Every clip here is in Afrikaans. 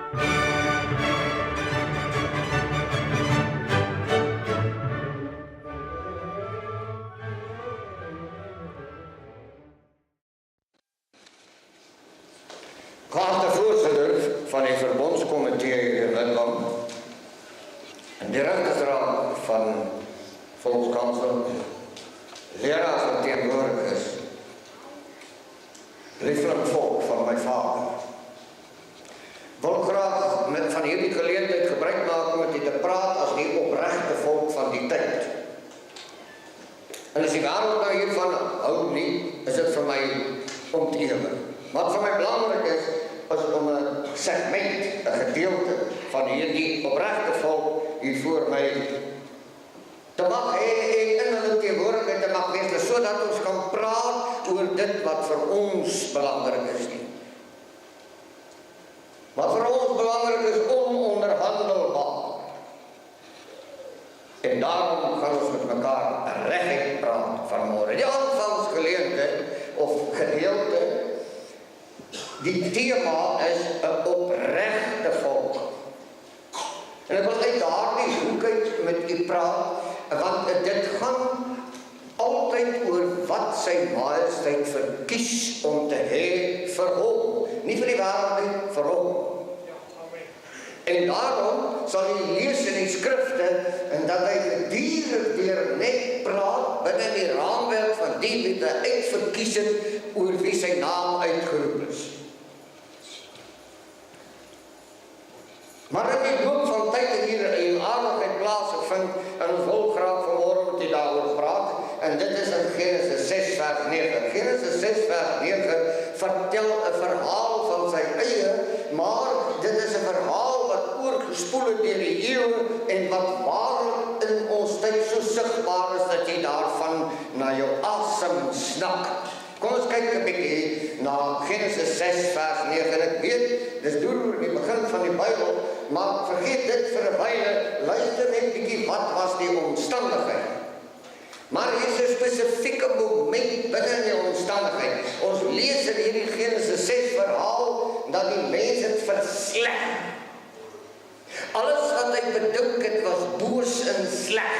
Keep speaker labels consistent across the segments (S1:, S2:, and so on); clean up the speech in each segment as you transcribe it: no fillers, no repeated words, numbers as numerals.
S1: Geachte voorzitter van die verbondskomitee in Witbank, en directeursraad van Volkskansel, leraarsverteenwoordigers, lieflijk volk van mijn vader. Wil graag van hierdie geleentheid gebruik maak om met u te praat as die opregte volk van die tyd. En as die wêreld nou hiervan hou nie, is dit vir my onteerlik. Wat vir my belangrik is om 'n segment, 'n gedeelte van hierdie opregte volk hier voor my te mag hê en in hulle teenwoordigheid te mag wees, sodat ons kan praat oor dit wat vir ons belangrik is nie. Wat vir ons belangrik is, ononderhandelbaar. En daarom gaan ons met mekaar reguit praat vanmôre. Die aanvangsgeleentheid of gedeelte, die tema is 'n opregte volk. En ek wil uit daardie hoek uit met u praat, want dit gaan altyd oor wat sy majesteit verkies om te hê vir hom. Nie vir die wêreld nie, vir hom. En daarom sal jy lees in die skrifte en dat hy gedurig deur net praat binne die raamwerk van die wat hy uitverkies het oor wie sy naam uitgeroep is. Maar in die loop van tyd het hier 'n aardigheid plaasgevind en ons wil graag vanmôre met u daaroor praat. En dit is in Genesis 6 vers 9. Genesis 6 vers 9 vertel 'n verhaal van sy eie, maar dit is 'n verhaal wat oorgespoel het deur die eeue en wat waarlik in ons tyd so sigbaar is dat jy daarvan na jou asem snak. Kom ons kyk 'n bietjie na Genesis 6 vers 9. Ek weet, dis deur die begin van die Bybel, maar vergeet dit vir 'n wyle, luister net 'n bietjie wat was die omstandigheid. Maar hier is 'n spesifieke moment binne in die omstandigheid. Ons lees in hierdie Genesis 6 verhaal dat die mens het versleg. Alles wat hy bedink het was boos en sleg.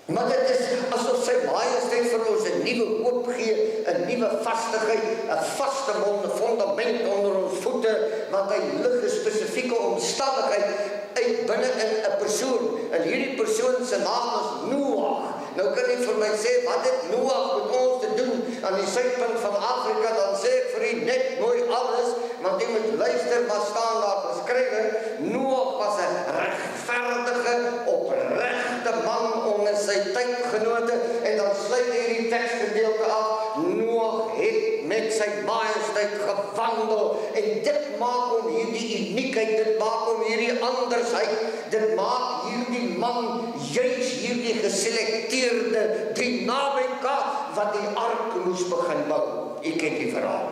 S1: Maar dit is asof sy majesteit vir ons 'n nuwe hoop gee, 'n nuwe vastigheid, 'n vaste fundament onder ons voete, want hy lig 'n spesifieke omstandigheid uit binne in 'n persoon. En hierdie persoon se naam is Noag. Nou kan jy vir my sê, wat het Noag met ons te doen aan die suidpunt van Afrika? Dan sê ek vir u net mooi alles, want jy moet luister wat staan daar geskrywe. Noag was 'n regverdige, opregte man onder sy tydgenote, en dan sluit hierdie teksgedeelte af. Noag het met sy majesteit gewandel, en dit maak hom hierdie uniekheid, dit maak hom hierdie andersheid, dit maak hierdie man juis hierdie geselekteerde dynamika wat die ark moes begin bou. Ek ken die verhaal.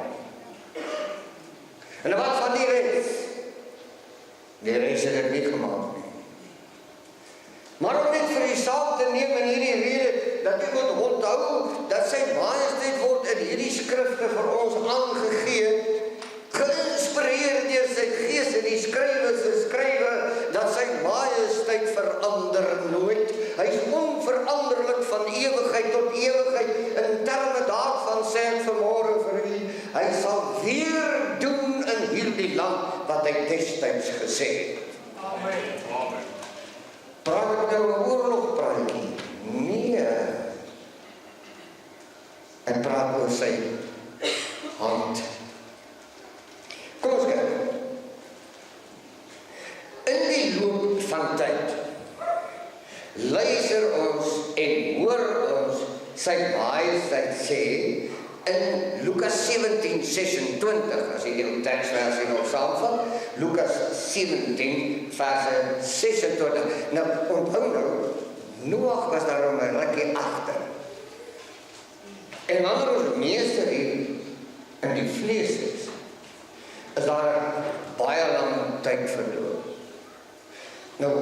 S1: En wat van die res? Die res het dit nie gemaak nie. Maar om net vir die saak te neem in hierdie rede, dat jy moet onthou, dat sy majesteit word in hierdie skrifte vir ons aangegee, geïnspireer deur sy gees, en die skrywers skrywe dat sy majesteit verander nooit. Hy is onveranderlik van ewigheid tot ewigheid. In terme daarvan sê ek vanmôre vir u, hy sal weer doen in hierdie land wat hy destyds gesê het. Amen. Amen. Praat ek nou 'n oorlogpraatjie? Nee. Ek praat oor sy hand. Kom ons kyk. In die loop van tyd luister ons en hoor ons sy majesteit sê in Lukas 17:26, as jy die teksversie nog saamvat, Lukas 17 vers 26. Nou, onthou nou, Noag was daar om 'n rukkie agter. En wanneer ons meester hier in die vlees is daar baie lang tyd verloor. Nou,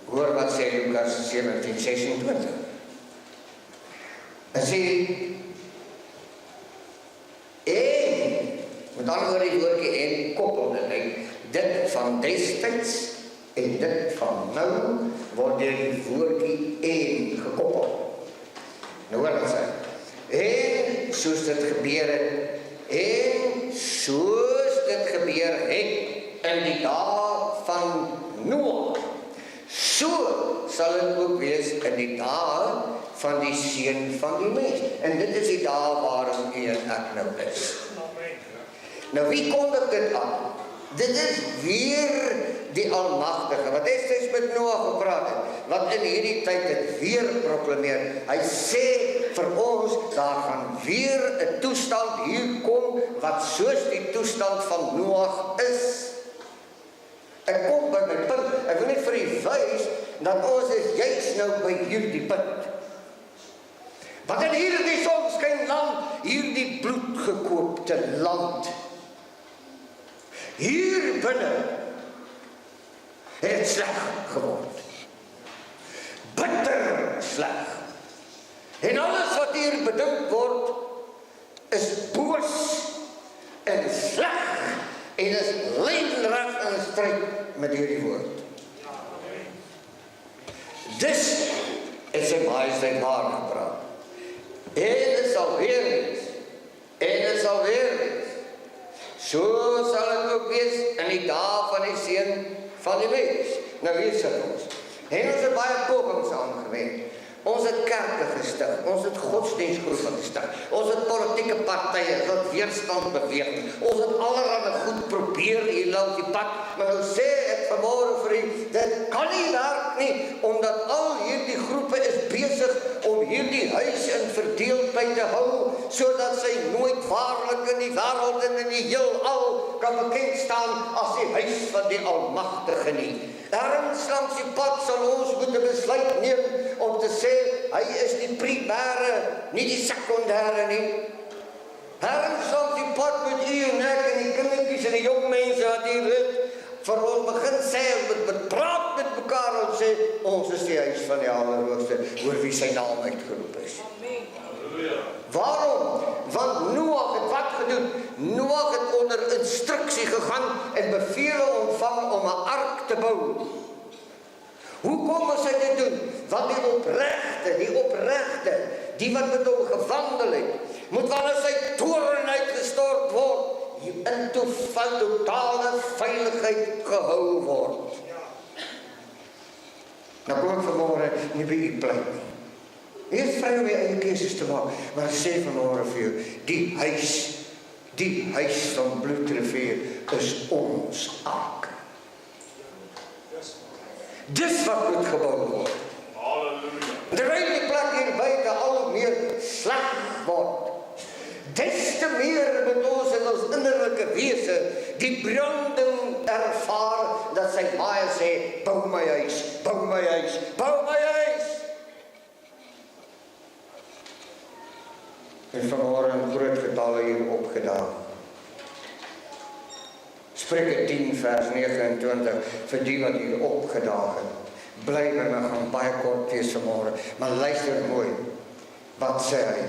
S1: hoor wat sê Lukas 17:26. En sê, en Met ander woorde die woordjie en koppel dit van destyds en dit van nou word deur die woordjie en gekoppel. Nou hoor wat sê. En soos dit gebeur het, en soos dit gebeur het in die dae van Noag, so sal dit ook wees in die dae van die seun van die mens. En dit is die dae waarin u en ek nou is. Nou wie kondig dit aan? Dit is weer die Almagtige, wat destyds met Noag gepraat het, wat in hierdie tyd het weer proklameer. Hy sê vir ons, daar gaan weer 'n toestand hier kom, wat soos die toestand van Noag is. Ek kom by my punt, ek wil net vir u wys, dat ons is juist nou by hierdie punt. Want in hierdie sonskyn land, hierdie bloedgekoopte land, hier binne het het sleg geword. Bitter sleg. En alles wat hier bedink word, is boos en sleg en is lynreg in stryd met hierdie woord. Dis is sy majesteit waar gepraat. En dit sal weer wees. En dit sal weer wees. So sal het ook wees in die dae van die seun van die mens. Nou hier sit ons. En ons het baie pogings aangewend. Ons het kerke gestig, ons het godsdienstgroepe gestig, ons het politieke partye, ons het weerstandsbeweging, ons het allerhande goed probeer hier langs die pad, maar nou sê ek vanmôre vir u, dit kan nie werk nie, omdat al hierdie groepe is besig om hierdie huis in verdeeldheid te hou, sodat sy nooit waarlik in die wêreld en in die heelal kan bekend staan as die huis van die Almagtige nie. Ergens langs die pad sal ons moet 'n besluit neem om te sê, hy is die primêre, nie die sekondêre nie. Ergens langs die pad moet u en ek en die kindertjies en die jong mense wat hier is, vir ons begin sê, met praat met mekaar en sê, ons is die huis van die Allerhoogste, oor wie sy naam uitgeroep is. Waarom? Want Noag het wat gedoen? Noag het onder instruksie gegaan en bevele ontvang om 'n ark te bou. Hoekom is hy dit doen? Want die opregte, die wat met hom gewandel het, moet wanneer sy toorn uitgestort word, in totale veiligheid gehou word. Nou kom ek vanmôre nie by u pleit nie. Jy is vry om jy eie keuses te maak, maar ek sê vanmôre vir jou, die huis van Bloedrivier is ons ark. Dis wat moet gebou word. Halleluja. Terwyl die plek hier buite al meer sleg word, des te meer moet ons in ons innerlike wese die branding ervaar, dat sy baie sê, bou my huis, bou my huis, bou my huis. En vanmôre in groot getalle hier opgedaag. Spreuke 10 vers 29, vir die wat hier opgedaag het. Bly by my, gaan baie kort wees vanmôre, maar luister mooi. Wat sê hy?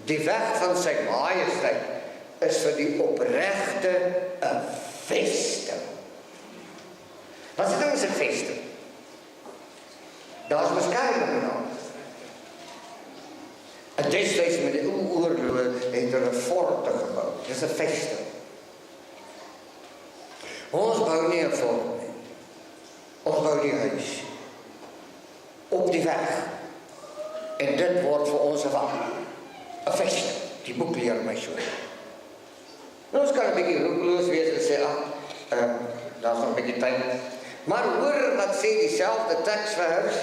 S1: Die weg van sy majesteit is vir die opregte 'n vesting. Wat is dit 'n vesting? Daar's beskerming nou. En destyds met die oorloë het hulle forte gebou. Dis 'n vesting. Ons bou nie 'n fort nie. Ons bou die huis. Op die weg. En dit word vir ons 'n vesting. Die boek leer my so. Nou, ons kan 'n bietjie roekeloos wees en sê, daar's nog 'n bietjie tyd. Maar hoor wat sê dieselfde teksvers,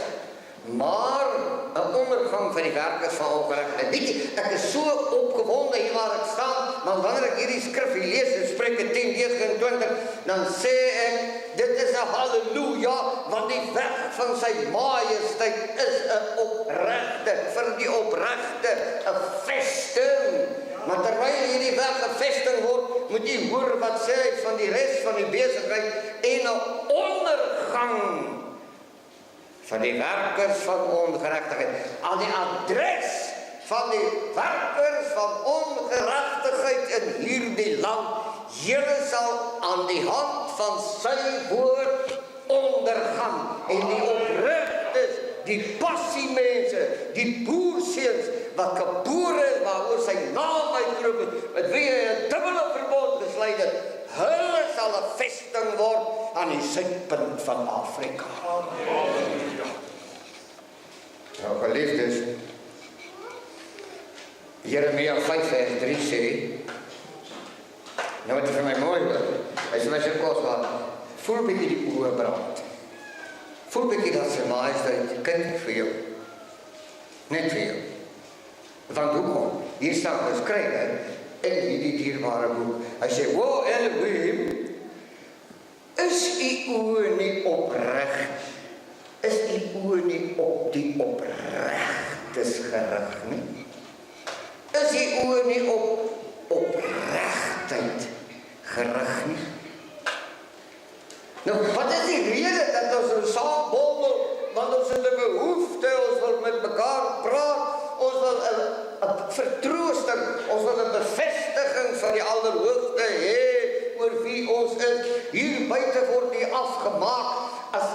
S1: maar 'n ondergang van die werkers van ongeregtigheid. Weet jy, ek is so opgewonde hier waar ek staan, want wanneer ek hierdie skrif lees in Spreuke 10:29, dan sê ek, dit is 'n halleluja, want die weg van sy majesteit is 'n opregte, vir die opregte 'n vesting. Maar terwyl hierdie weg gevestig word, moet jy hoor wat sê hy van die res van die besigheid en 'n ondergang van die werkers van ongeregtigheid. Aan die adres van die werkers van ongeregtigheid in hierdie land julle sal aan die hand van sy woord ondergaan. En die oprigtes, die passiemense, die boerseuns wat gebore is, waaroor sy naam uitgeroep het, met wie hy 'n dubbele verbond gesluit het, hulle sal 'n vesting word aan die suidpunt van Afrika. Nou geliefdes, Jeremia 5 vers 3 sê, nou wat vir my mooi hoor, hy sê my so kosbaar, voel bietjie die oë brand. Voel bietjie dat sy majesteit kyk vir jou. Net vir jou. Want hoekom? Hier staan geskrywe in hierdie dierbare boek. Hy sê, "O Elohim, is u oë nie opreg? Is u oë nie op die opregtes gerig nie? Is u oë nie op opregtheid gerig nie?" Nou, wat is die rede dat ons so saambondel? Want ons het 'n behoefte, ons wil met mekaar praat, ons wil 'n vertroosting, ons wil 'n bevestiging van die Allerhoogste hê oor wie ons is. Hier buite word nie afgemaak as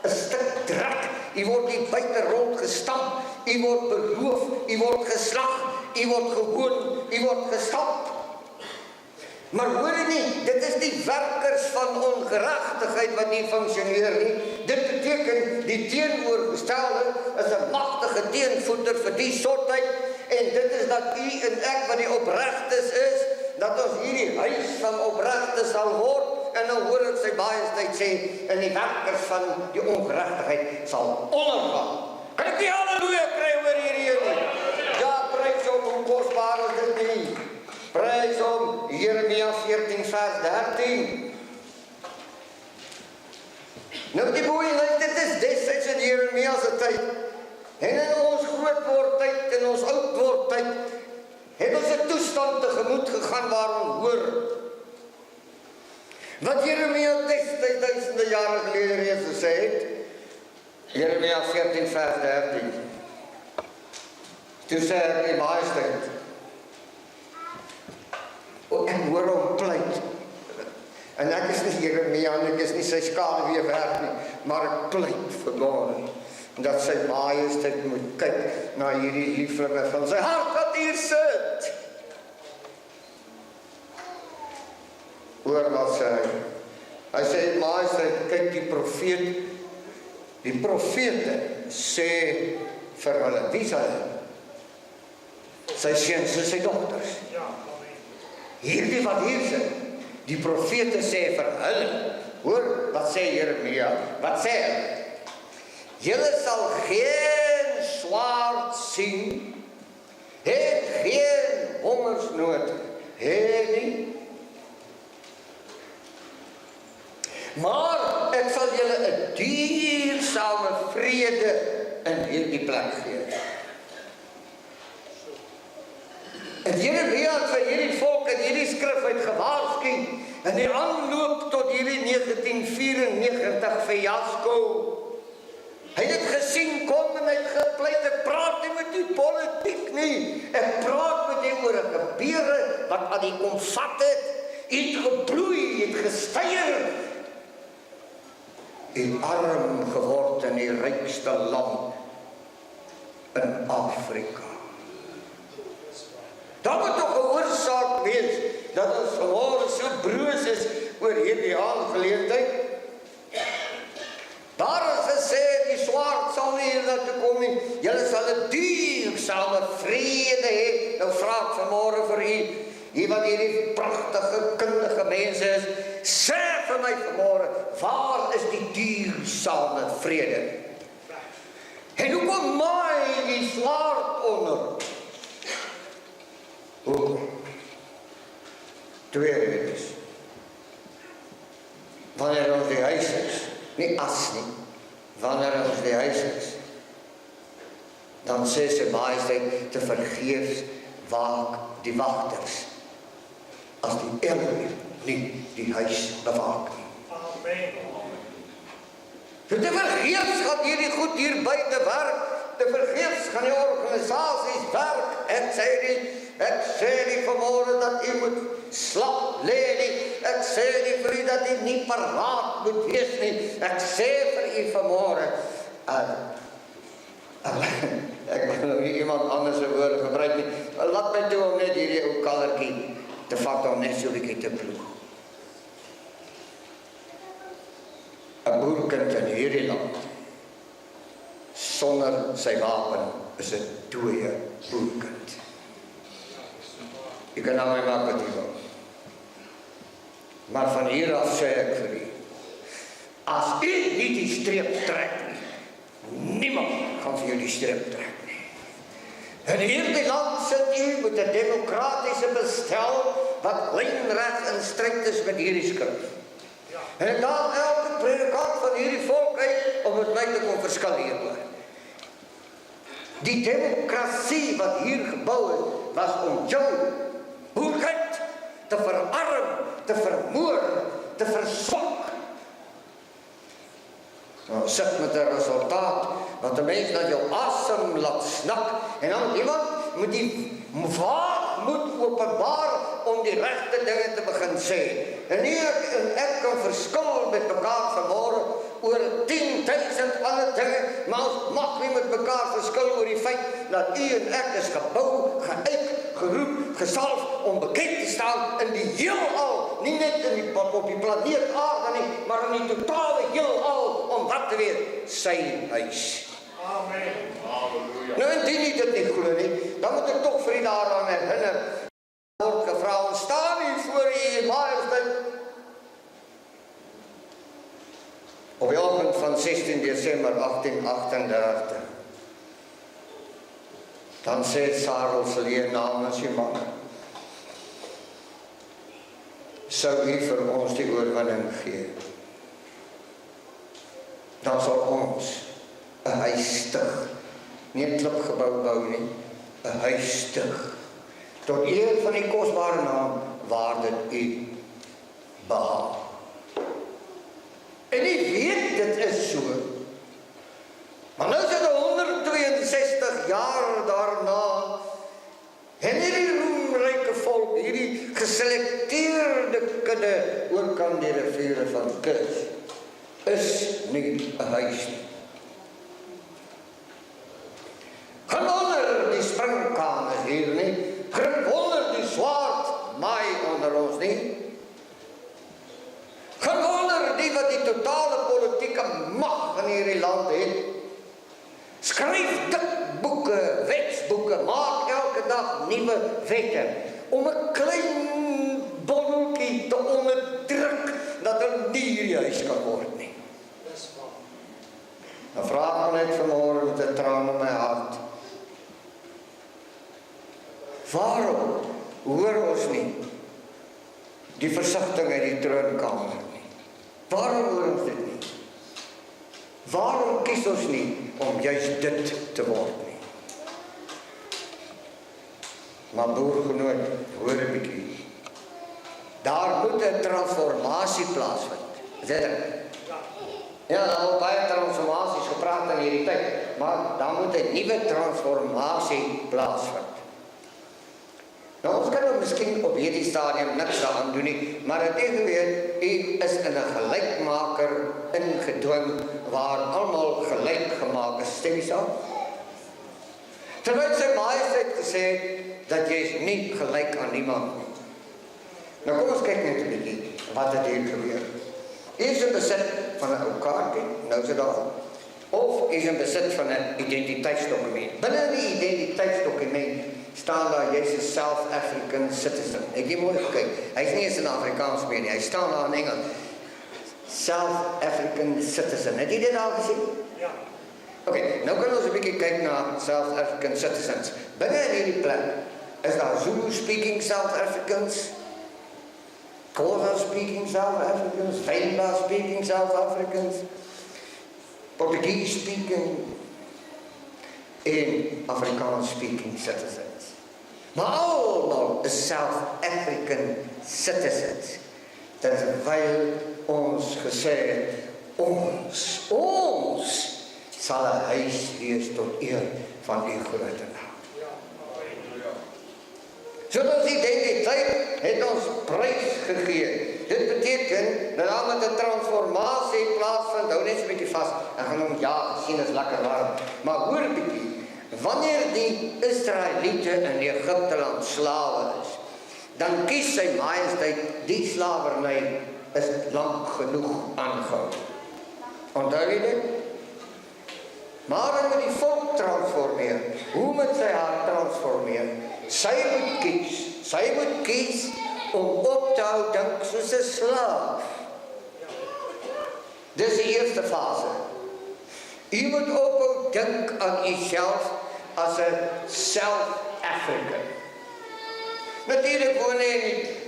S1: 'n stuk drek. U word nie buite rond gestamp, u word beroof, u word geslag, u word gewoon, u word gestamp. Maar hoor jy nie, dit is die werkers van ongeregtigheid wat nie funksioneer nie. Dit beteken die teenoorgestelde is 'n magtige teenvoeter vir die sortheid, en dit is dat u en ek wat die opregtes is, dat ons hierdie huis van opregtes sal word, en dan hoor ek sy majesteit sê, en die werkers van die ongeregtigheid sal ondergaan. Kan ek die halleluja kry oor hierdie nie? Ja, prys hom, hoe kosbaar is dit nie? Prys hom, Jeremia 14 vers 13. Nou die boeie, dit is destyds in Jeremia se tyd. En in ons grootwordtyd, in ons oudwordtyd, het ons 'n toestand tegemoet gegaan waar ons hoor wat Jeremia destyds duisende jare gelede reeds gesê het. Jeremia 14 vers 13. Toe sê hy die majesteit, ek hoor hom pleit. En ek is nie Jeremia, en ek is nie sy skaduweewerk nie, maar ek pleit vir God, dat sy majesteit moet kyk na hierdie lieflinge van sy hart wat hier sit. Hoor wat sê hy. Hy sê, majesteit, kyk die profete sê vir hulle, wie is hulle? Sy seuns en sy dogters. Hierdie wat hier sit, die profete sê vir hulle, hoor, wat sê Jeremia, wat sê hy? Julle sal geen swaard sien, het geen hongersnood, het nie. Maar ek sal julle 'n duursame vrede in hierdie plek gee. En Jeremia het vir hierdie volk in hierdie skrif uit gewaarsku in die aanloop tot hierdie 1994 fiasco. Hy het gesien kom en hy het gepleit, ek praat nie met die politiek nie. Ek praat met die oor 'n gebeure wat aan die kom vat het, het gebloei, het gesteier, en arm geword in die rykste land in Afrika. Daar moet toch 'n oorsaak wees dat ons vanmôre so broos is oor hierdie aangeleentheid. Daar is gesê, die swaard sal nie hier naartoe kom nie. Julle sal 'n duursame vrede hê. Nou vra ek vanmôre vir u wat hierdie pragtige, kundige mense is, sê vir my vanmôre, waar is die duursame vrede? En hoekom maai die swaard onder? Hoekom? Twee redes. Wanneer ons die huis is, nie as nie, wanneer ons die huis is, dan sê sy majesteit te vergeefs waak die wagters, as die Elohim nie die huis bewaak nie. Amen. So te vergeefs gaan hierdie goed hier buite werk, te vergeefs gaan die organisasies werk, ek sê die vanmôre dat u moet slap lê nie. Ek sê nie vir u dat u nie paraat moet wees nie. Ek sê vir u vanmôre, ek wil nou nie iemand anders se woorde gebruik nie. Laat my toe om net hierdie ou kallertjie te vat om net so 'n bietjie te ploeg. 'n boerkind in hierdie land sonder sy wapen is 'n dooie boerkind. Jy kan nou my maak wat jy wil. Maar van hier af sê ek vir u, as u nie die streep trek nie, niemand gaan vir jou die streep trek nie. In hierdie land sit u met 'n demokratiese bestel wat lynreg in stryd is met hierdie skrif. En ek daag elke predikant van hierdie volk uit om met my te kom verskil hieroor. Die demokrasie wat hier gebou is, was om jou boerkind te verarm, te vermoor, te verswak. Nou sit met 'n resultaat wat 'n mens dat jou asem laat snak en dan iemand moet die waagmoed openbaar om die regte dinge te begin sê. En nie ek kan verskil met mekaar vanmôre oor 10.000 ander dinge, maar ons mag nie met mekaar verskil oor die feit dat u en ek is gebou, geuit, geroep, gesalf om bekend te staan in die heelal, nie net op die planeet aarde nie, maar in die totale heelal, om wat te weet, sy huis.
S2: Amen. Halleluja.
S1: Nou indien nie dit nie glo nie, dan moet ek tog vir u daaraan herinner. Word gevra, ons staan hier voor u majesteit. Op die oggend van 16 Desember 1838. Dan sê Sarel se leer namens u man. Sou u vir ons die oorwinning gee. Dan sal ons 'n huis stig. Nie 'n klipgebou bou nie, 'n huis stig. Tot eer van die kosbare naam waar dit u behaag. En u weet dit is so. Maar nou is dit 162 jaar daarna en hierdie roemryke volk, hierdie geselekteerde kudde oorkant die riviere van Kus, is nie 'n huis nie. Geen wonder die springkamers hier nie. Geen wonder die swaard maai onder ons nie. Geen wonder die wat die totale politieke mag in hierdie land het. Skryf dik boeke, wetsboeke, maak elke dag nuwe wette om 'n klein bondeltjie te onderdruk dat hulle nie hierdie huis kan word nie. Dan vraag ek net vanmôre met 'n traan in my hart. Waarom hoor ons nie die versigtiging uit die troonkamer nie? Waarom hoor ons dit nie? Waarom kies ons nie om juist dit te word nie? Maar boergenoot, hoor 'n bietjie. Daar moet 'n transformasie plaasvind. Is dit? Ja, daar word baie transformasies gepraat in hierdie tyd, maar daar moet 'n nuwe transformasie plaasvind. Nou, ons kan nou miskien op hierdie stadium niks daaraan doen nie, maar het weet, u is in 'n gelykmaker ingedwing waar almal gelyk gemaak is, stem jy saam? Terwyl sy majesteit gesê het dat jy is nie gelyk aan niemand nie. Nou kom ons kyk net 'n bietjie wat het hier gebeur. U is in besit van 'n ou kaartjie, nou is dit daar. Of is in besit van 'n identiteitsdokument. Binne die identiteitsdokument staan daar jy's 'n South African citizen. Ek het mooi gekyk. Hy's nie eens in Afrikaans meer nie. Hy staan daar in Engels. South African citizen. Het jy dit al gesien?
S2: Ja.
S1: Okay, nou kan ons 'n bietjie kyk na South African citizens. Binne in hierdie plek is daar Zulu speaking South Africans, Xhosa speaking South Africans, Venda speaking South Africans, Portuguese speaking en Afrikaans speaking citizens. Maar almal is South African citizens. Terwyl ons gesê het, ons sal 'n huis wees tot eer van u grote naam. So ons identiteit het ons prys gegee. Dit beteken dat daar met 'n transformasie plaasvind. Hou net 'n bietjie vas. En gaan hom sien is lekker warm. Maar hoor 'n bietjie. Wanneer die Israeliete in Egipte land slawe is, dan kies sy majesteit die slawerny is lank genoeg aangehou. Onthou jy dit? Maar hy moet die volk transformeer. Hoe moet sy haar transformeer? Sy moet kies om op te hou dink soos 'n slaaf. Dis die eerste fase. U moet ophou dink aan uself as 'n South-African. Natuurlik woon hy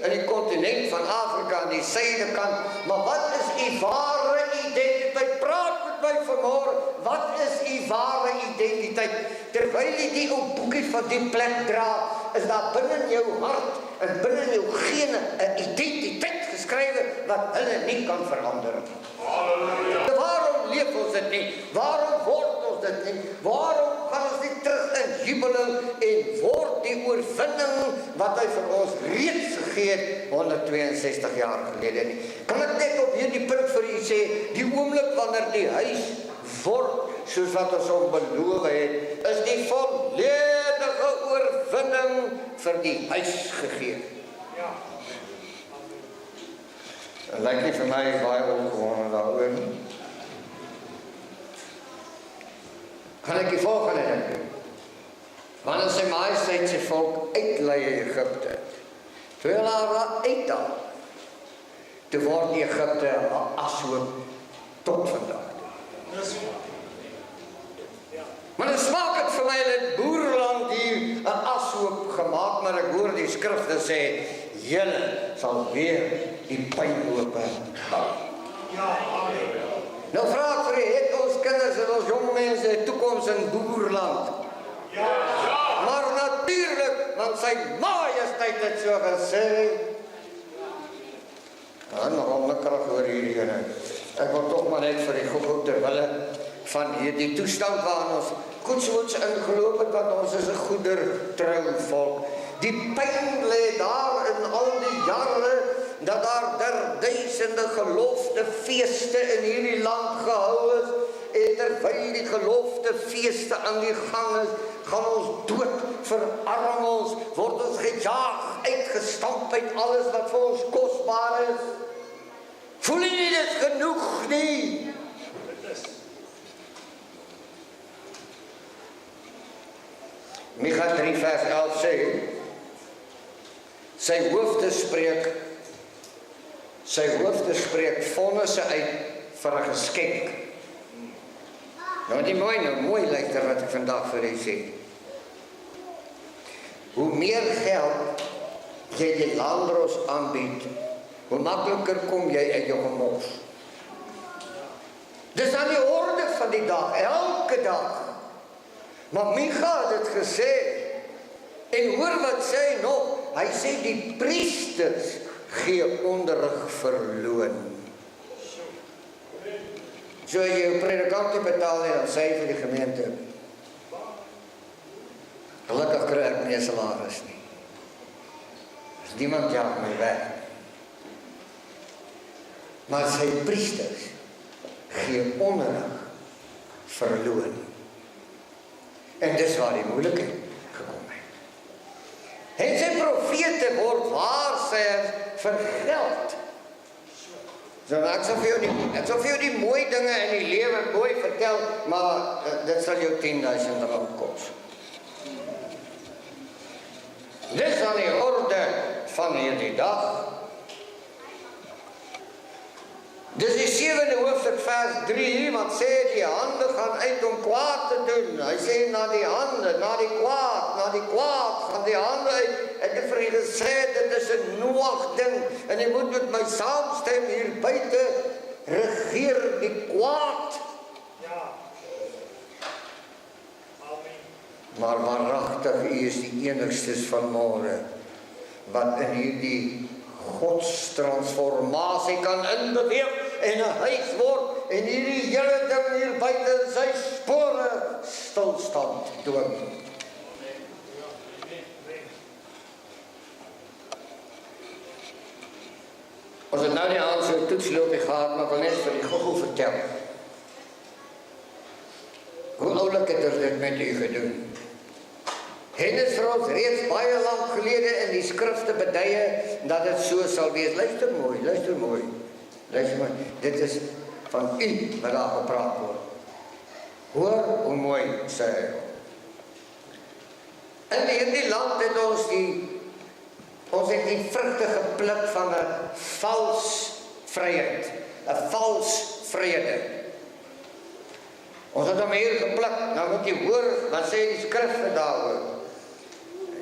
S1: in die kontinent van Afrika aan die suidekant, maar wat is u ware identiteit? Praat met my vanmôre, wat is u ware identiteit? Terwyl jy die ou boekie van die plek dra, is daar binne in jou hart en binne in jou gene 'n identiteit geskrywe wat hulle nie kan verander nie. Halleluja. Waarom leef ons dit nie? Waarom word ons dit nie? Waarom gaan ons nie terug in jubeling en word die oorwinning wat hy vir ons reeds gegee het 162 jaar gelede nie? Kan ek net op hierdie punt vir u sê, die oomblik wanneer die huis word soos wat ons hom beloof het, is die volledige oorwinning vir die huis gegee. Ja. Het lyk nie vir my baie opgewonde daaroor nie. Kan ek die volgende dink? Wanneer sy majesteit sy volk uitlei in Egipte, toe hulle haar uitdaag, toe word Egipte 'n ashoop tot vandag. Maar dan smaak het vir my het boerland hier 'n ashoop gemaak, maar ek hoor die skrifte sê, julle sal weer die pynhope hou. Ja, nou vra ek vir u, het ons kinders en ons jong mense 'n toekoms in boerland? Ja. Maar natuurlik, want sy majesteit het so gesê. Dan nogal lekker hoor hierdie ene. Ek wil tog maar net vir die gou terwille van hierdie toestand waarin ons goedsoets ingeloop het, want ons is 'n goedertrou volk. Die pyn lê daar in al die jare dat daar duisende gelofte feeste in hierdie land gehou is, en terwyl die gelofte feeste aan die gang is, gaan ons dood, verarm ons, word ons gejaag, uitgestamp uit alles wat vir ons kosbaar is. Voel jy nie dit genoeg nie? Micha 3 vers 11 sê, sy hoofde spreek vonnisse uit vir 'n geskenk. Nou die mooi luister wat ek vandag vir u sê. Hoe meer geld jy die landros aanbied, hoe makliker kom jy uit jou gemors. Dis aan die orde van die dag, elke dag. Maar Micha het dit gesê, en hoor wat sê hy nog, hy sê die priesters gee onderrig verloon. So jy jou predikant nie betaal nie, dan sê hy vir die gemeente, gelukkig kry ek nie 'n salaris nie. As niemand jaag my weg. Maar sy priesters gee onderrig verloon. En dis waar die moeilikheid gekom het. En sy profete word waarsêers vir geld. So ek sal vir jou die mooi dinge in die lewe mooi vertel, maar dit sal jou 10.000 rand kos. Dis aan die orde van hierdie dag. Dis die 7de hoofstuk vers 3, wat sê die hande gaan uit om kwaad te doen. Hy sê na die hande, na die kwaad gaan die hande uit. Ek het vir julle gesê, dit is 'n Noag ding, en jy moet met my saamstem hier buite, regeer die kwaad. Ja. Amen. Maar waaragtig, u is die enigstes van môre, wat in hierdie godstransformasie kan inbeweeg, en 'n huis word, en hierdie hele ding hier buite in sy spore stilstand dwing. 'n toetsloopie gehad, maar wil net vir die gou vertel. Hoe oulik het dit met u gedoen? En is vir ons reeds baie lank gelede in die skrifte beduie dat dit so sal wees. Luister mooi, luister mooi. Luister mooi. Dit is van u wat daar gepraat word. Hoor hoe mooi sê hy. In hierdie land het ons het die vrugte gepluk van 'n vals vryheid, 'n vals vrede. Ons het hom hier gepluk, nou moet jy hoor, wat sê die skrif daaroor.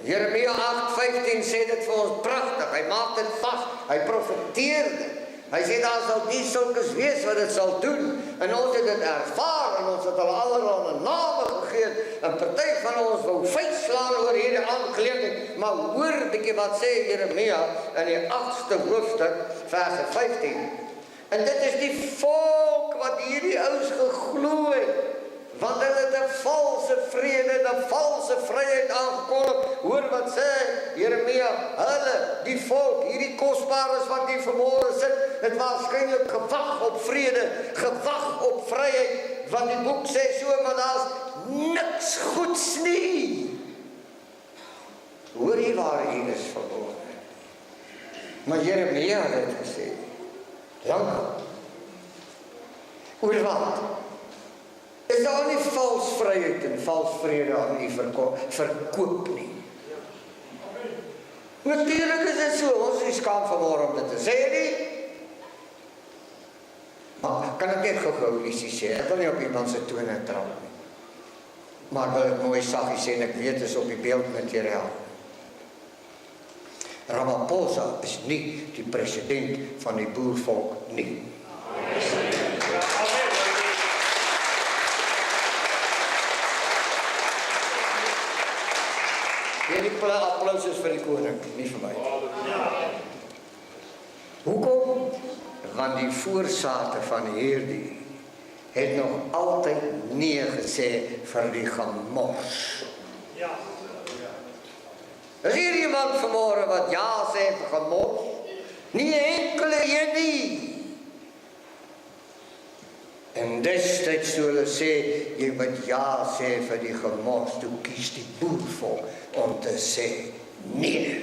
S1: Jeremia 8:15 sê dit vir ons pragtig, hy maak dit vas, hy profeteer dit. Hy sê daar sal die sulkes wees wat dit sal doen, en ons het dit ervaar, en ons het hulle allerlei name gegee, en party van ons wou vuis slaan oor hierdie aangeleentheid, maar hoor bietjie wat sê Jeremia in die 8ste hoofstuk, vers 15. En dit is die volk wat hierdie ouens geglo het, want hulle het 'n valse vrede en 'n valse vryheid aangekondig. Hoor wat sê Jeremia, hulle, die volk, hierdie kosbares wat hier vanmôre sit, het waarskynlik gewag op vrede, gewag op vryheid, want die boek sê so, maar daar's niks goeds nie. Hoor jy waar hy is vanmôre? Maar Jeremia het dit gesê, lang. Oor wat? Is daar nie vals vryheid en vals vrede aan u verkoop nie? Natuurlijk is dit so, ons is skaam vanmôre om dit te sê nie. Maar kan ek net gou ietsie sê? Ek wil nie op iemand se tone trap nie. Maar wil ek mooi saggies sê en ek weet is op die beeldmateriaal. Ramaphosa is nie die president van die boervolk nie. Die applaus is vir die koning, nie vir my. Hoekom? Want die voorsate van hierdie het nog altyd nee gesê vir die gemors. Is hier iemand vanmôre wat ja sê vir gemors? Nie enkele een nie. En destyds toe hulle sê, jy moet ja sê vir die gemors, toe kies die boervolk om te sê nee.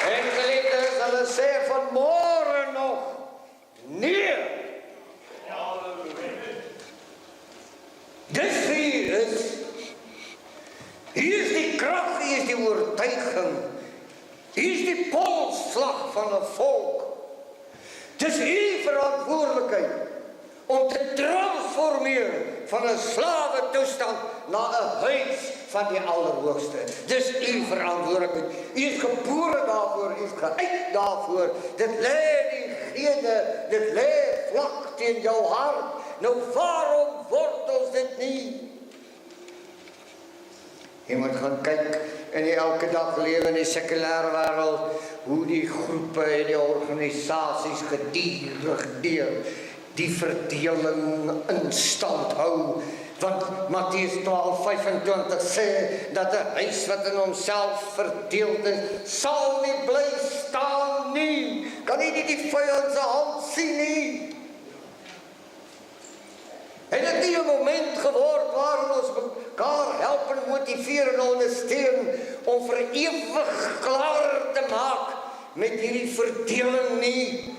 S1: En geliefdes, hulle sê vanmôre nog nee. Dis hier is die krag, hier is die oortuiging, hier is die polsslag van 'n volk. Dis u verantwoordelikheid om te transformeer van 'n slawe toestand na 'n huis van die Allerhoogste. Dis u verantwoordelikheid. U is gebore daarvoor, u is geuit daarvoor. Dit lê die gene, dit lê vlak teen jou hart. Nou waarom word ons dit nie? Jy moet gaan kyk in die elke dag lewe in die sekulêre wêreld, hoe die groepe en die organisasies gedurig deur die verdeling in stand hou. Want Matteus 12:25 sê dat 'n huis wat in homself verdeeld is, sal nie bly staan nie. Kan jy nie die vyand se hand sien nie? Het dit nie 'n moment geword waarin ons mekaar help en motiveer en ondersteun om vir ewig klaar te maak met hierdie verdeling nie?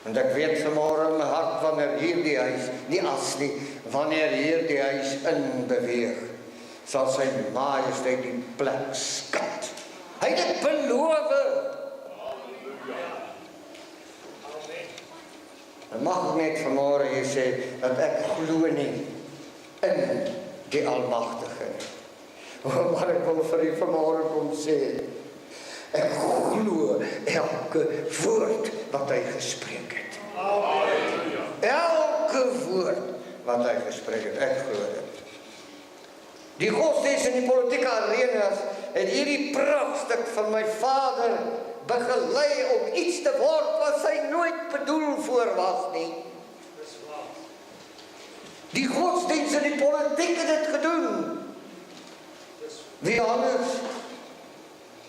S1: En ek weet vanmôre in my hart wanneer hierdie huis, nie as nie, wanneer hierdie huis inbeweeg, sal sy majesteit die plek skud. Hy het dit beloof. En mag ek net vanmôre hier sê dat ek glo nie in die Almagtige. Maar ek wil vir u vanmôre kom sê, ek glo elke woord wat hy gespreek het. Elke woord wat hy gespreek het, ek glo dit. Die godsdienst en die politieke arenas het hierdie pragtstuk van my vader begelei om iets te word wat sy nooit bedoel voor was nie. Die godsdienst en die politiek het dit gedoen. Wie anders?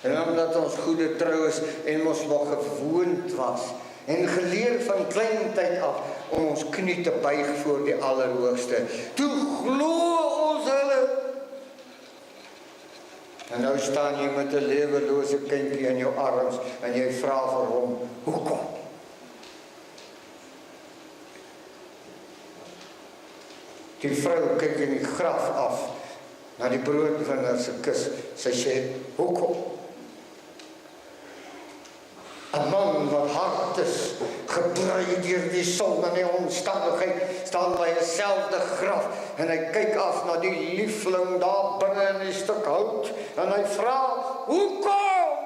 S1: En omdat ons goede trou is en ons nog gewoond was en geleer van klein tyd af om ons knie te buig voor die Allerhoogste. Toe glo ons hulle. En nou staan jy met 'n lewelose kindjie in jou arms en jy vra vir hom, hoekom? Die vrou kyk in die graf af na die broodwinner se kus. Sy sê, hoekom? 'n man wat hard is, gebrei deur die son en die omstandigheid, staan by 'n selfde graf en hy kyk af na die liefling daar binne in die stuk hout en hy vra, hoekom?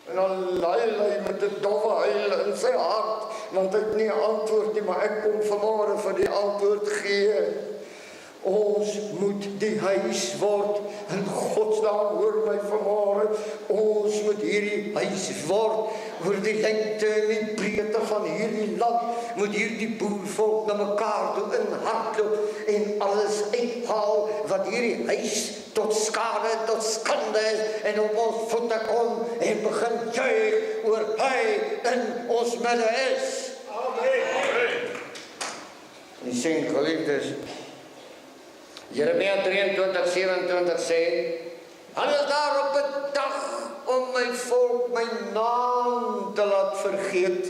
S1: En dan huil hy met 'n dowwe huil in sy hart, want hy het nie 'n antwoord nie, maar ek kom vanmôre vir die antwoord gee. Ons moet die huis word, in Godsnaam hoor my vanmôre, ons moet hierdie huis word, oor die lengte en die breedte van hierdie land, moet hierdie boervolk na mekaar toe inhardloop en alles uithaal, wat hierdie huis tot skade en tot skande is, en op ons voete kom, en begin juig oor hy in ons midde is. Amen. Die sien geliefdes, Jeremia 23:27 sê, "Han is daar op 'n dag om my volk my naam te laat vergeet."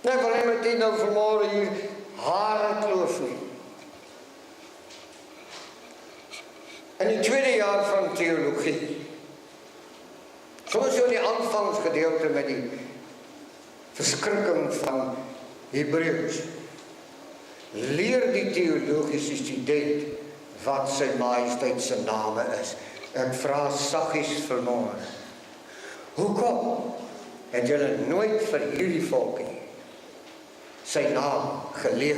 S1: Nou wil hy met nou vanmôre hier hare kloof nie. In die tweede jaar van teologie, soos in die aanvangsgedeelte met die verskrikking van Hebreëus, leer die teologiese student wat sy majesteit se name is. Ek vra saggies vanmôre, hoekom het julle nooit vir hierdie volk sy naam geleer,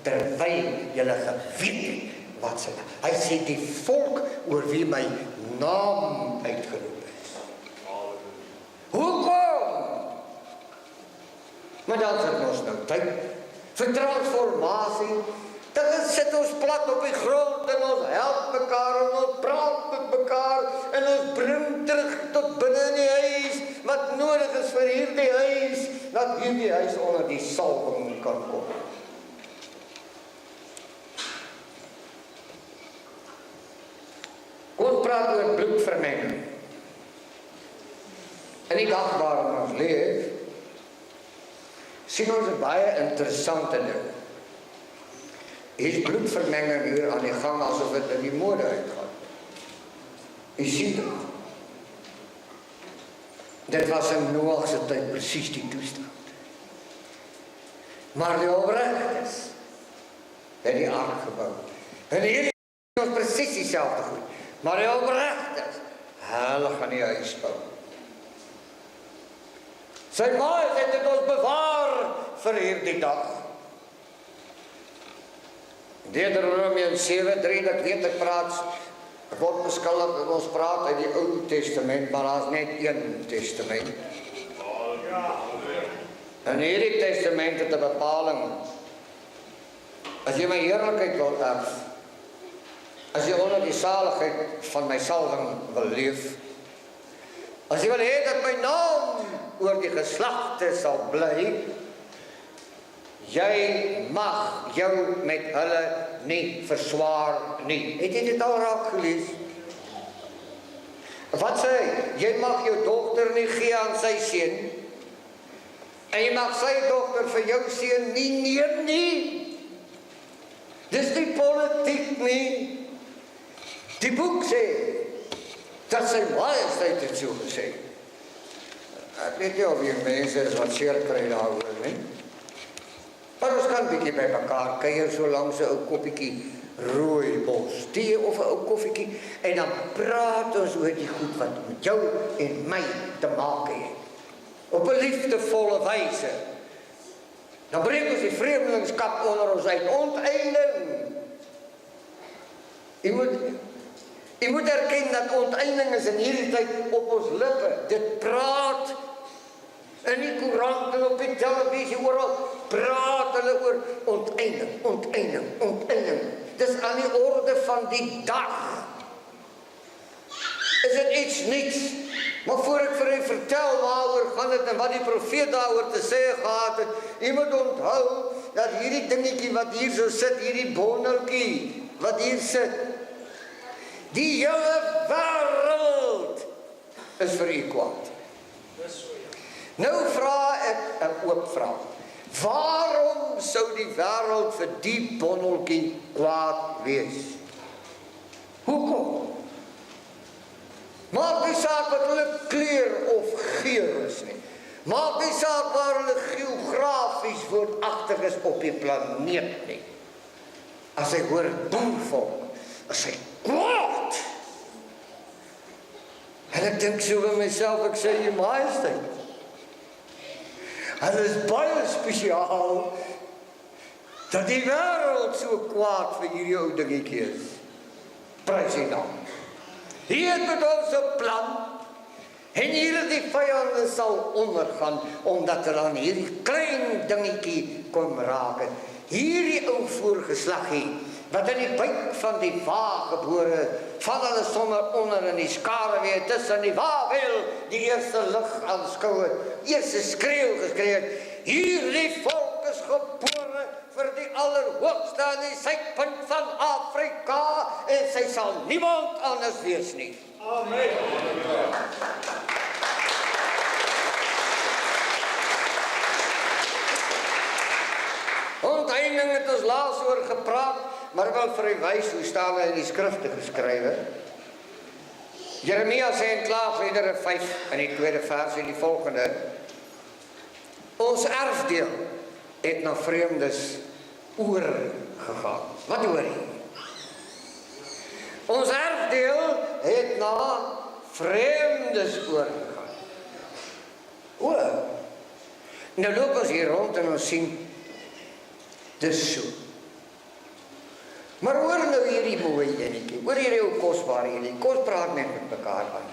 S1: terwyl julle geweet wat sy naam? Hy sê die volk oor wie my naam uitgeroep is. Hoekom? Maar dan sit ons nou tyd vir transformasie. Dan sit ons plat op die grond en ons help mekaar en ons praat met mekaar en ons bring terug tot binne in die huis wat nodig is vir hierdie huis, dat hierdie huis onder die salwing kan kom. Ons praat oor bloedvermenging. In die dag waarin ons leef, sien ons 'n baie interessante ding. Hier is bloedvermenging hier aan die gang, asof dit in die mode uitgaan. U sien dit. Dit was in Noag se tyd presies die toestand. Maar die Opregtes het die ark gebou. En hierdie was presies dieselfde goed. Maar die Opregtes, hulle gaan die huis bou. Sy majesteit het ons bewaar vir hierdie dag. Deuteronomium 7:3, dat weet ek praat, word beskuldig dat ons praat uit die Ou Testament, maar daar is net een testament. En hierdie testament het 'n bepaling. As jy my heerlikheid wil erf, as jy onder die saligheid van my salwing wil leef, as jy wil hê dat my naam oor die geslagte sal bly, jy mag jou met hulle nie verswaar nie. Het jy dit al raak gelees? Wat sê hy? Jy mag jou dogter nie gee aan sy seun, en jy mag sy dogter vir jou seun nie neem nie. Dis nie politiek nie. Die boek sê dat sy majesteit het so gesê. Ek weet nie of hier mense is wat seer kry daaroor nie. Maar ons kan bietjie by mekaar kuier so langs 'n ou koffietjie rooibos tee of 'n ou koffietjie, en dan praat ons oor die goed wat met jou en my te maak het. Op 'n liefdevolle wyse. Dan breek ons die vreemdelingskap onder ons uit. Onteiening. Jy moet erken dat onteiening is in hierdie tyd op ons lippe. Dit praat in die koerant en op die televisie, oral praat hulle oor onteiening. Dis aan die orde van die dag is dit iets niets. Maar voor ek vir u vertel waaroor gaan dit en wat die profeet daaroor te sê gehad het, u moet onthou dat hierdie dingetjie wat hier so sit, hierdie bondeltjie wat hier sit, die hele wêreld is vir u kwaad. Nou vra ek 'n oop vraag. Waarom sou die wêreld vir die bondeltjie kwaad wees? Hoekom? Maak nie saak wat hulle kleur of geur is nie. Maak nie saak waar hulle geografies woordagtig is op die planeet nie. As hy hoor boervolk, as hy kwaad. En ek dink so by myself, ek sê, Jy Majesteit, hulle is baie spesiaal dat die wêreld so kwaad vir hierdie ou dingetjie is. Prys die naam. Hier het met ons 'n plan, en hier die vyande sal ondergaan, omdat hulle aan hierdie klein dingetjie kom raak het. Hierdie ou voorgeslaggie, wat in die buik van die wa gebore, van hulle sommer onder in die skare weer tussen die wa wil, die eerste lig aanskou het, eerste skreeu geskree het, hierdie volk is gebore vir die allerhoogste aan die suidpunt van Afrika, en sy sal niemand anders wees nie.
S2: Amen.
S1: Onteinding het ons laas oor gepraat, maar ek wil vir u wys hoe staan hy in die skrifte geskrywe. Jeremia sê in Klaagliedere 5 in die 2de vers die volgende: ons erfdeel het na vreemdes oorgegaan. Wat hoor jy? Ons erfdeel het na vreemdes oorgegaan. O, nou loop ons hier rond en ons sien, dis so. Maar hoor nou hierdie mooi enetjie, hoor hierdie ou kosbare enetjie, kom ons praat net met mekaar aan.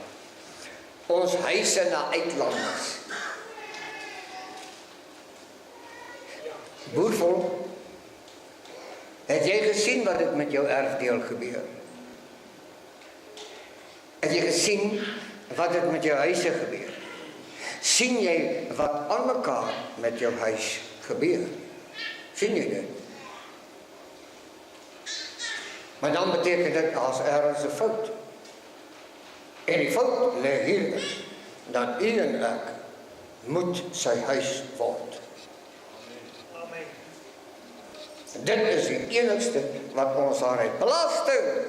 S1: Ons huise na uitlanders. Boervolk, het jy gesien wat het met jou erfdeel gebeur? Het jy gesien wat het met jou huise gebeur? Sien jy wat aan mekaar met jou huis gebeur? Sien jy dit? Maar dan beteken dit as ergens 'n fout. En die fout lê hierin, dat u en ek moet sy huis word. Dit is die enigste wat ons daar het. Belasting!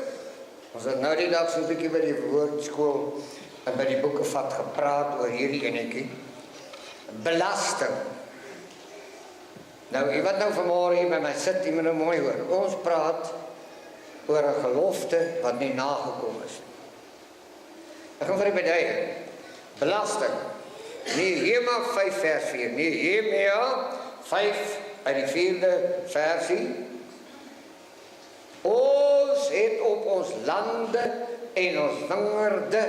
S1: Ons het nou die dag so 'n bietjie by die woordskool en by die boeke vat gepraat oor hierdie enetjie. Belasting. Nou, jy wat nou vanmôre hier by my sit, jy moet nou mooi hoor. Ons praat oor 'n gelofte wat nie nagekom is. Ek gaan vir die bedui. Belasting. Nehemia 5 vers 4. Nehemia 5 uit die 4de versie. Ons het op ons lande en ons wingerde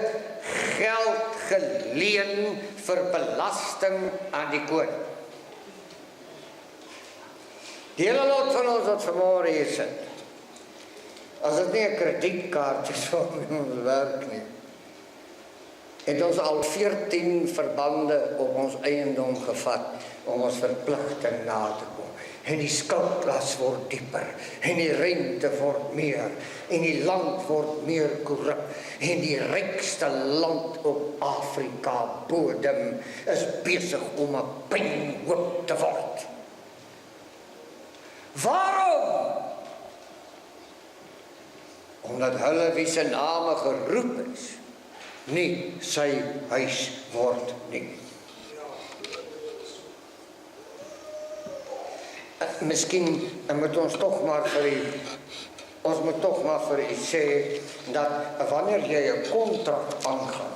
S1: geld geleen vir belasting aan die koning. Die hele lot van ons wat vanmôre hier sit, as dit nie 'n kredietkaart is vir ons werk nie, het ons al 14 verbande op ons eiendom gevat om ons verpligting na te kom. En die skuldlas word dieper, en die rente word meer, en die land word meer korrup, en die rykste land op Afrika bodem is besig om 'n pynhoop te word. Waarom? Omdat hulle wie se name geroep is, nie sy huis word nie. Miskien moet ons tog maar vir u sê dat wanneer jy 'n kontrak aangaan,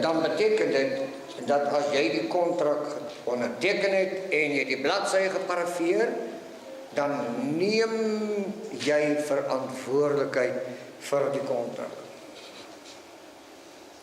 S1: dan beteken dit dat as jy die kontrak onderteken het en jy die bladsy geparafeer, dan neem jy verantwoordelikheid vir die kontrak.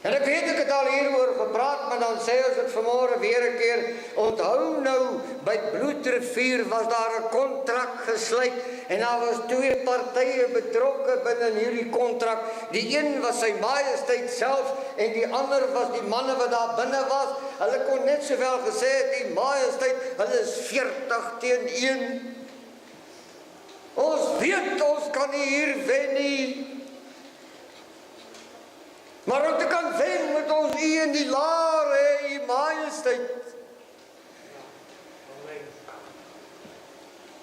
S1: En ek weet ek het al hieroor gepraat, maar dan sê ons dit vanmôre weer 'n keer, onthou nou by bloed Bloedrivier was daar 'n kontrak gesluit en daar was 2 partye betrokke binne hierdie kontrak. Die een was sy majesteit self en die ander was die manne wat daar binne was. Hulle kon net sowel gesê het die majesteit, hulle is 40 teen 1. Ons weet ons kan nie hier wen nie. Maar om te kan wen moet ons u in die laar hê, u majesteit.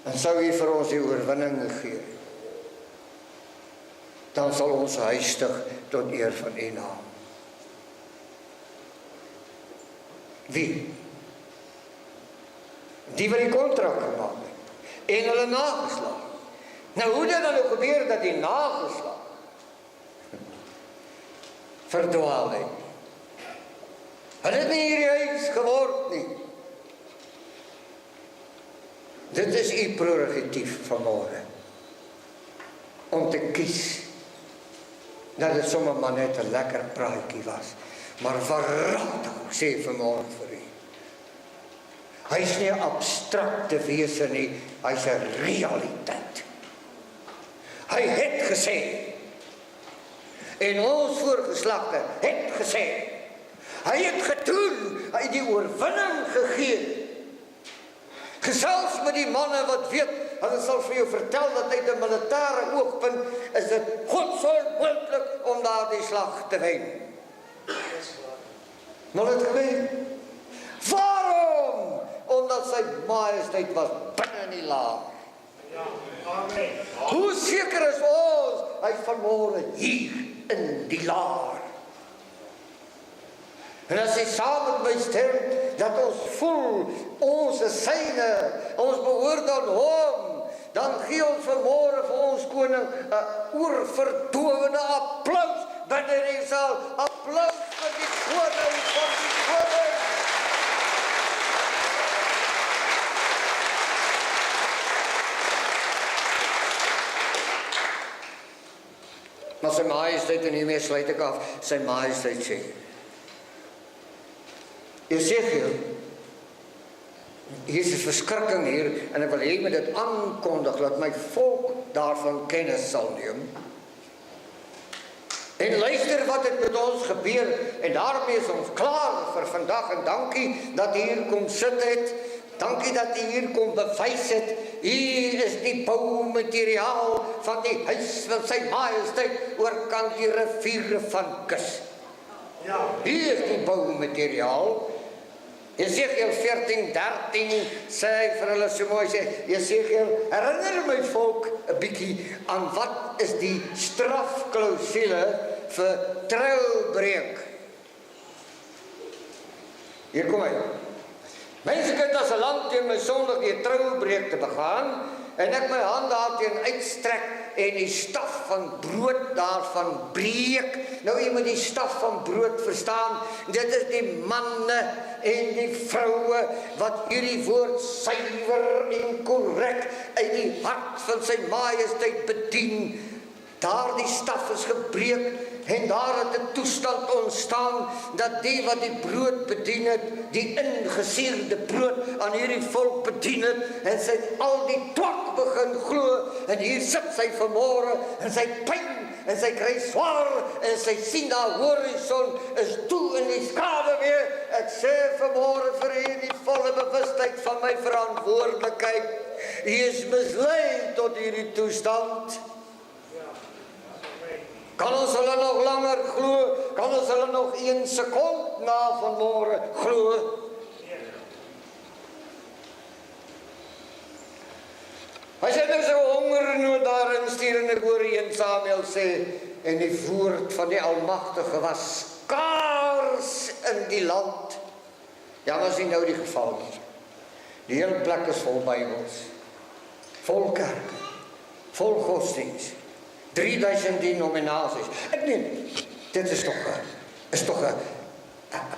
S1: En sou u vir ons die oorwinning gee, dan sal ons huistig tot eer van u naam. Wie? Die wat die kontrak gemaak het en hulle nageslag. Nou hoe dit dan ook gebeur dat die nageslag verdwaal het. Hulle het nie hierdie huis geword nie. Dit is u prerogatief vanmôre om te kies dat dit sommer maar net 'n lekker praatjie was. Maar waaragtig, ek sê vanmôre vir u, hy is nie 'n abstrakte wese nie, hy's 'n realiteit. Hy het gesê, en ons voorgeslagte het gesê, hy het gedoen, hy het die oorwinning gegee. Gesels met die manne wat weet, hulle sal vir jou vertel dat uit 'n militêre oogpunt is dit godsonmoontlik om daardie slag te wen. Maar dit gewen. Waarom? Omdat sy majesteit was binne in die laar. Hoe seker is ons, hy is vanmôre hier in die laar. En as hy saam met my stem, dat ons voel, ons is syne, ons behoort aan hom, dan gee ons vanmôre vir ons koning 'n oorverdowende applaus binne die saal. Applaus vir die koning van die koning. Maar sy majesteit, en hiermee sluit ek af, sy majesteit sê, Esegiel, hier is 'n verskrikking hier, en ek wil hê met dit aankondig, dat my volk daarvan kennis sal neem. En luister wat het met ons gebeur, en daarmee is ons klaar vir vandag, en dankie dat u hier kom sit het, dankie dat u hier kom bewys het, hier is die boumateriaal van die huis van sy majesteit, oorkant die riviere van Kus. Hier is die boumateriaal. Esegiel 14:13 sê hy vir hulle so mooi sê, Esegiel, herinner my volk 'n bietjie aan wat is die strafklausule vir troubreek. Hier kom hy. Mense kind as 'n land teen my sondig die troubreek te begaan, en ek my hand daarteen uitstrek en die staf van brood daarvan breek. Nou jy moet die staf van brood verstaan, dit is die manne en die vroue wat hierdie woord suiwer en korrek uit die hart van sy majesteit bedien. Daardie staf is gebreek en daar het 'n toestand ontstaan dat die wat die brood bedien het, die ingesuurde brood aan hierdie volk bedien het, en sy het al die twak begin glo, en hier sit sy vanmôre en sy pyn en sy kry swaar en sy sien daar horison is toe in die skade weer. Ek sê vanmôre vir u die volle bewustheid van my verantwoordelikheid. U is mislei tot hierdie toestand. Kan ons hulle nog langer glo? Kan ons hulle nog 1 sekond na vanmôre glo? As jy nou so hongernood daarin stuur, en ek hoor 1 Samuel sê, en die woord van die Almagtige was skaars in die land. Ja, maar is nie nou die geval nie. Die hele plek is vol Bybels, vol kerke, vol godsdienst, 3000 denominasies. Ek meen, dit is toch 'n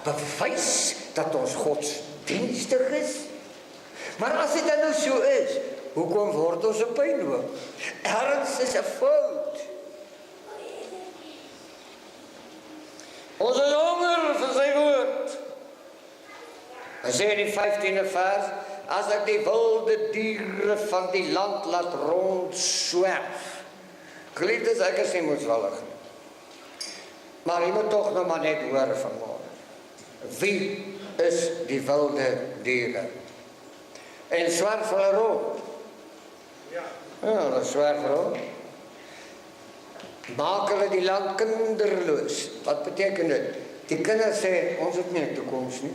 S1: bewys dat ons godsdienstig is. Maar as dit dan nou so is, hoekom word ons 'n pynhoop? Erns is 'n fout. Ons is honger vir sy woord. Hy sê in die 15de vers, as ek die wilde diere van die land laat rondswerf. Geliefdes, ek is nie moedswillig nie. Maar jy moet tog nou maar net hoor vanmorgen. Wie is die wilde diere? En zwerf hulle rond. Ja, hulle zwerf rond. Maak hulle die land kinderloos. Wat beteken dit? Die kinders sê, ons het nie 'n toekoms nie.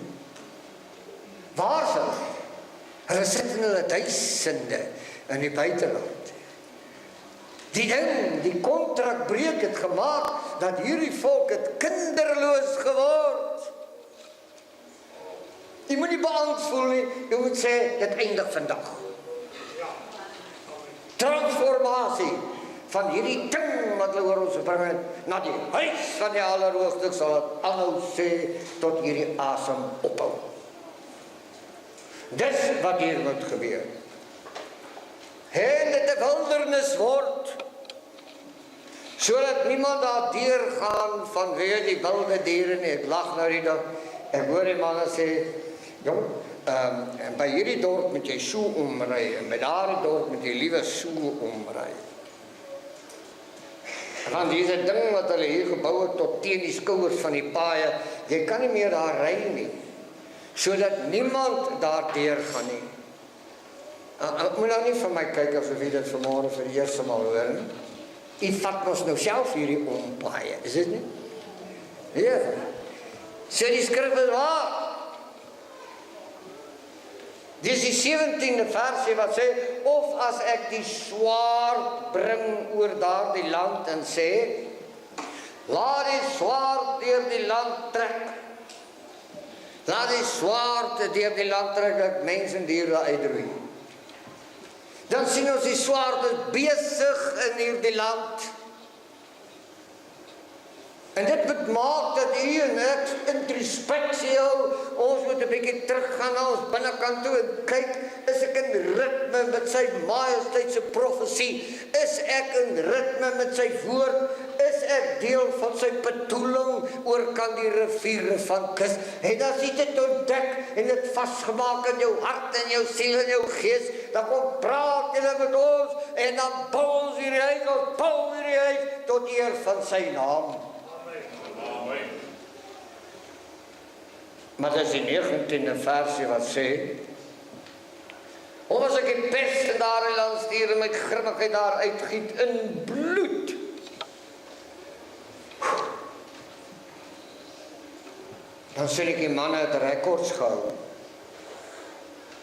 S1: Waar is hulle? Hulle sit in hulle duisende in die buiteland. Die kontrakbreuk het gemaak dat hierdie volk het kinderloos geword. Jy moet nie beangst voel nie, jy moet sê, dit eindig vandag. Transformasie van hierdie ding wat hulle oor ons bring na die huis van die Allerhoogste sal het aanhou sê tot hierdie asem ophou. Dis wat hier moet gebeur. En dit 'n wildernis word, sodat niemand daar deurgaan vanweë die wilde diere nie. Ek lag nou die dag, ek hoor die manne sê, jong, en by hierdie dorp moet jy so omry, en by daardie dorp moet jy liewe so omry. Want hier is 'n ding wat hulle hier gebou het tot teen die skouers van die paaie, jy kan nie meer daar ry nie, sodat niemand daar deur gaan nie. Ek moet nou nie vir my kyk asof jy dit vanmorgen vir die eerste maal hoor nie. Jy vat ons nou self hierdie ompaaie, is dit nie? Ja. So die skrif is waar. Dis die 17de versie wat sê, of as ek die swaard bring oor daardie land en sê, laat die swaard deur die land trek. Laat die swaard deur die land trek, dat mense en diere uitroei. Dan sien ons die swaard is besig in hierdie land. En dit moet maak dat u en ek introspeksie hou. Ons moet 'n bietjie teruggaan na ons binnekant toe en kyk, is ek in ritme met sy majesteit se profesie? Is ek in ritme met sy woord? Is ek deel van sy bedoeling oor kan die riviere van kus? En as jy dit ontdek en dit vasgemaak in jou hart en jou siel en jou gees, dan kom praat jy met ons en dan bou ons hierdie huis, ons bou hierdie huis tot eer van sy naam. Maar dit is die 19de versie wat sê, of as ek die pes in daardie land stuur en met grimmigheid daar uitgiet in bloed, dan sê ek die manne het rekords gehou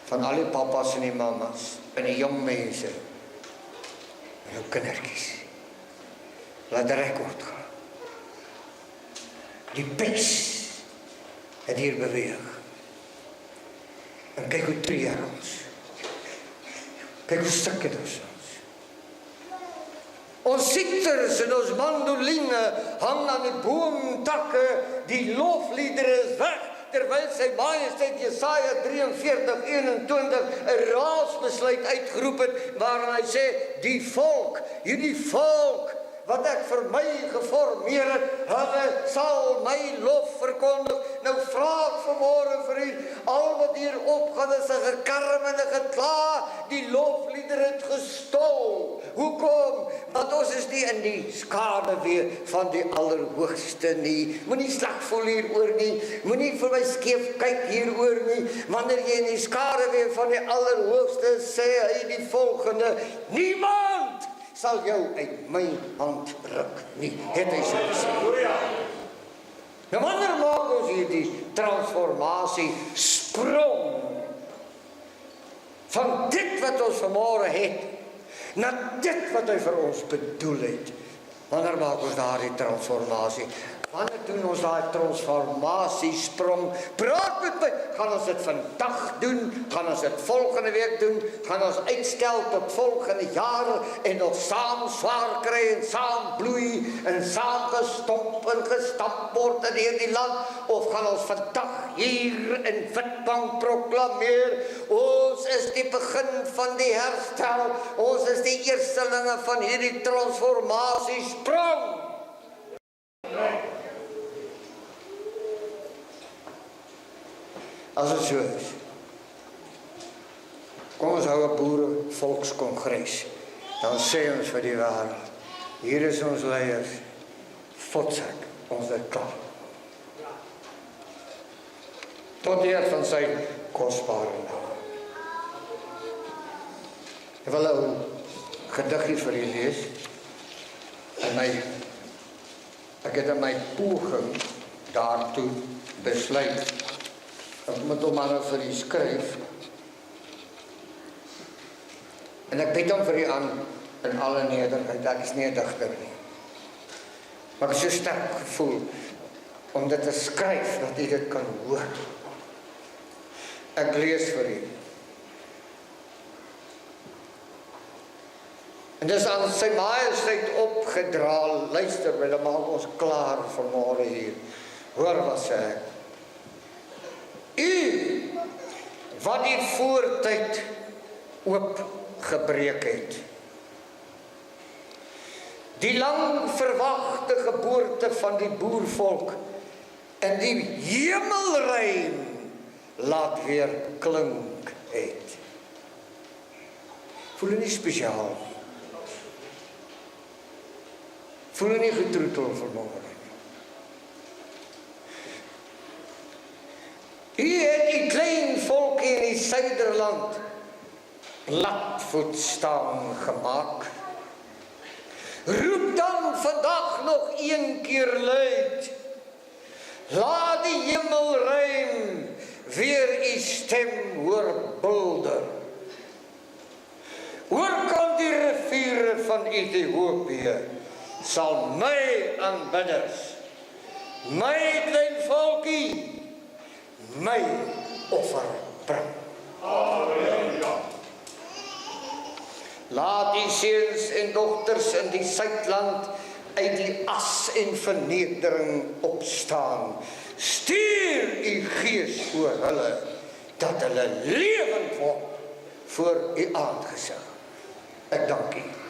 S1: van al die papas en die mamas en die jong mense en jou kindertjies. Laat rekord gaan. Die pes het hier beweeg. En kyk hoe treur ons. Kyk hoe stik het ons. Ons siters en ons mandoline hang aan die boomtakke, die lofliedere is weg, terwyl sy majesteit Jesaja 43:21 'n raadsbesluit uitgeroep het, waarin hy sê, die volk, hierdie volk, wat ek vir my geformeer het, hulle sal my lof verkondig. Nou vra ek vanmorgen vir u, al wat hier opgaan is 'n gekarm en 'n gekla, die loflieder het gestol. Hoekom? Want ons is nie in die skaduwee van die Allerhoogste nie. Moenie sleg voel hieroor nie, moenie vir my skeef kyk hieroor nie. Wanneer jy in die skaduwee van die Allerhoogste sê hy die volgende, niemand sal jou uit my hand ruk nie, het hy so gesê. Nou wanneer maak ons hierdie transformasie sprong van dit wat ons vanmorgen het, na dit wat hy vir ons bedoel het? Wanneer maak ons daardie transformasie? Wanneer doen ons daai transformasiesprong? Praat met my, gaan ons dit vandag doen? Gaan ons dit volgende week doen? Gaan ons uitstel tot volgende jaar en nog saam swaar kry en saam bloei en saam gestomp en gestamp word in hierdie land? Of gaan ons vandag hier in Witbank proklameer, ons is die begin van die herstel, ons is die eerstelinge van hierdie transformasiesprong? As dit so is, kom ons hou 'n boere volkskongres. Dan sê ons vir die wêreld, hier is ons leiers, Fotzek, ons het klaar. Tot die eer van sy kosbare naam. Ek wil 'n gediggie vir julle lees. Ek het in my poging daartoe besluit. Ek moet hom maar vir u skryf. En ek bied hom vir u aan in alle nederigheid. Ek is nie 'n digter nie. Maar ek is so sterk gevoel om dit te skryf dat u dit kan hoor. Ek lees vir u. En dis aan sy majesteit opgedra. Luister, dan maak ons klaar vanmôre hier. Hoor wat sê ek. U wat die voortyd oopgebreek het. Die lang verwagte geboorte van die boervolk in die hemelruim laat weer klink het. Voel jy nie spesiaal? Voel jy nie getroetel vanmôre? U het die klein volkie in die Suiderland platvoet staan gemaak. Roep dan vandag nog een keer luid. Laat die hemelruim weer u stem hoor bulder. Oorkant die riviere van Ethiopië sal my aanbidders, my klein volkie, my offer bring.
S2: Halleluja.
S1: Laat die seuns en dogters in die Suidland uit die as en vernedering opstaan. Stuur u gees oor hulle, dat hulle lewend word voor u aangesig. Ek dank u.